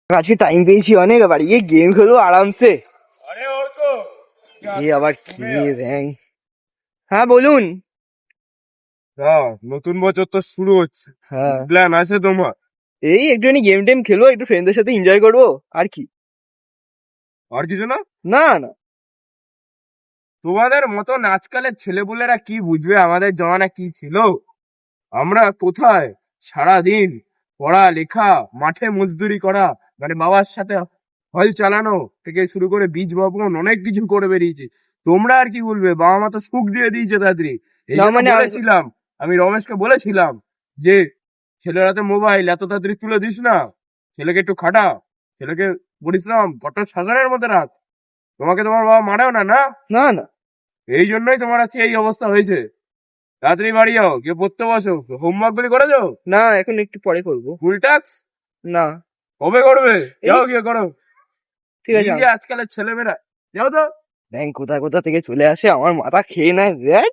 আজকে টাইম পেয়েছি অনেক, বাড়ি গিয়ে গেম খেলবো আরামসে। আরে ওর তো এ আবার কি র্যাঙ্ক? হ্যাঁ বলুন। নতুন বছর তো শুরু হচ্ছে, হ্যাঁ, প্ল্যান আছে তোমার? এই একটুখানি গেম টেম খেলবো, একটু ফ্রেন্ডদের সাথে এনজয় করবো, আর কি। আর কিছু না? না না। তোমাদের মতন আজকালের ছেলেপুলেরা কি বুঝবে আমাদের জমানা কি ছিল? আমরা কোথায় সারাদিন পড়া লেখা, মাঠে মজদুরি করা, মানে বাবার সাথে হল চালানো থেকে শুরু করে বীজ বপন অনেক কিছু করে বেরিয়েছি। তোমরা আর কি বলবে, বাবা মা তো সুখ দিয়ে দিয়েছে তাড়াতাড়ি। এই না জন্য মানে বলেছিলাম, আমি রমেশকে বলেছিলাম যে ছেলের হাতে মোবাইল এত তাড়াতাড়ি তুলে দিস না, ছেলেকে একটু খাটা, ছেলেকে পরিশ্রম কঠোর শাসনের মধ্যে রাখ। তোমাকে তোমার বাবা মারেও না, না? না না। এই জন্যই তোমার আজকে এই অবস্থা হয়েছে। তাড়াতাড়ি বাড়ি যাও, গিয়ে পড়তে বসো। হোমওয়ার্ক গুলি করেছো? না, এখন একটু পরে করবো। ফুল টাস্ক না। কবে করবে? এই যাও গিয়ে করো। ঠিক এই আছে। যে আজকালের ছেলেমেয়েরা, যাও তো। ব্যাংক কোথা কোথা থেকে চলে আসে, আমার মাথা খেয়ে নেয় দেখ।